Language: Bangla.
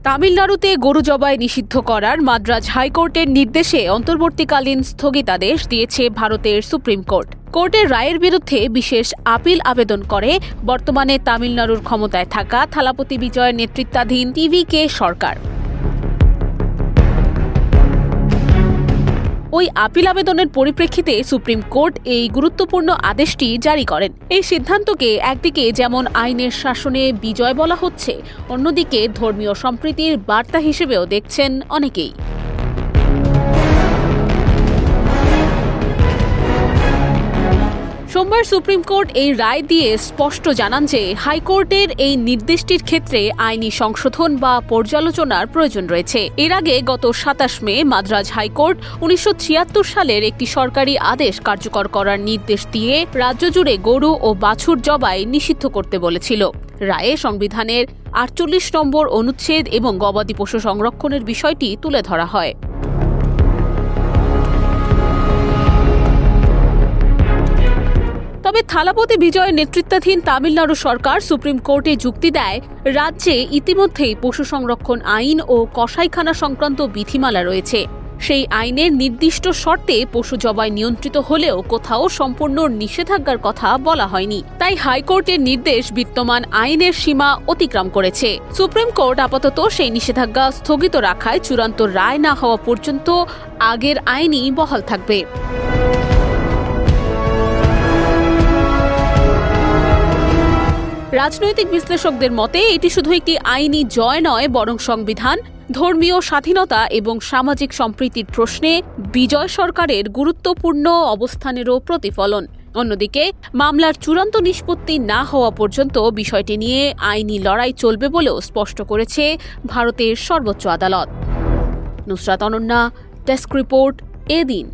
তামিলনাড়ুতে গরু জবাই নিষিদ্ধ করার মাদ্রাজ হাইকোর্টের নির্দেশে অন্তর্বর্তীকালীন স্থগিতাদেশ দিয়েছে ভারতের সুপ্রিম কোর্ট। কোর্টের রায়ের বিরুদ্ধে বিশেষ আপিল আবেদন করে বর্তমানে তামিলনাড়ুর ক্ষমতায় থাকা থালাপতি বিজয়ের নেতৃত্বাধীন টিভিকে সরকার। ওই আপিল আবেদনের পরিপ্রেক্ষিতে সুপ্রিম কোর্ট এই গুরুত্বপূর্ণ আদেশটি জারি করেন। এই সিদ্ধান্তকে একদিকে যেমন আইনের শাসনে বিজয় বলা হচ্ছে, অন্যদিকে ধর্মীয় সম্প্রীতির বার্তা হিসেবেও দেখছেন অনেকেই। সোমবার সুপ্রিম কোর্ট এই রায় দিয়ে স্পষ্ট জানান যে হাইকোর্টের এই নির্দেশটির ক্ষেত্রে আইনি সংশোধন বা পর্যালোচনার প্রয়োজন রয়েছে। এর আগে গত ২৭ মে মাদ্রাজ হাইকোর্ট ১৯৭৬ সালের একটি সরকারি আদেশ কার্যকর করার নির্দেশ দিয়ে রাজ্য জুড়ে গরু ও বাছুর জবাই নিষিদ্ধ করতে বলেছিল। রায়ে সংবিধানের ৪৮ নম্বর অনুচ্ছেদ এবং গবাদি পশু সংরক্ষণের বিষয়টি তুলে ধরা হয়। তবে থালাপতি বিজয়ের নেতৃত্বাধীন তামিলনাড়ু সরকার সুপ্রিম কোর্টে যুক্তি দেয়, রাজ্যে ইতিমধ্যেই পশু সংরক্ষণ আইন ও কসাইখানা সংক্রান্ত বিধিমালা রয়েছে। সেই আইনের নির্দিষ্ট শর্তে পশু জবাই নিয়ন্ত্রিত হলেও কোথাও সম্পূর্ণ নিষেধাজ্ঞার কথা বলা হয়নি। তাই হাইকোর্টের নির্দেশ বিদ্যমান আইনের সীমা অতিক্রম করেছে। সুপ্রিম কোর্ট আপাতত সেই নিষেধাজ্ঞা স্থগিত রাখায় চূড়ান্ত রায় না হওয়া পর্যন্ত আগের আইনই বহাল থাকবে। রাজনৈতিক বিশ্লেষকদের মতে এটি শুধু একটি আইনি জয় নয়, বরং সংবিধান, ধর্মীয় স্বাধীনতা এবং সামাজিক সম্প্রীতির প্রশ্নে বিজয় সরকারের গুরুত্বপূর্ণ অবস্থানেরও প্রতিফলন। অন্যদিকে মামলার চূড়ান্ত নিষ্পত্তি না হওয়া পর্যন্ত বিষয়টি নিয়ে আইনি লড়াই চলবে বলেও স্পষ্ট করেছে ভারতের সর্বোচ্চ আদালত। নুসরাত অনন্যা, ডেস্ক রিপোর্ট, এদিন।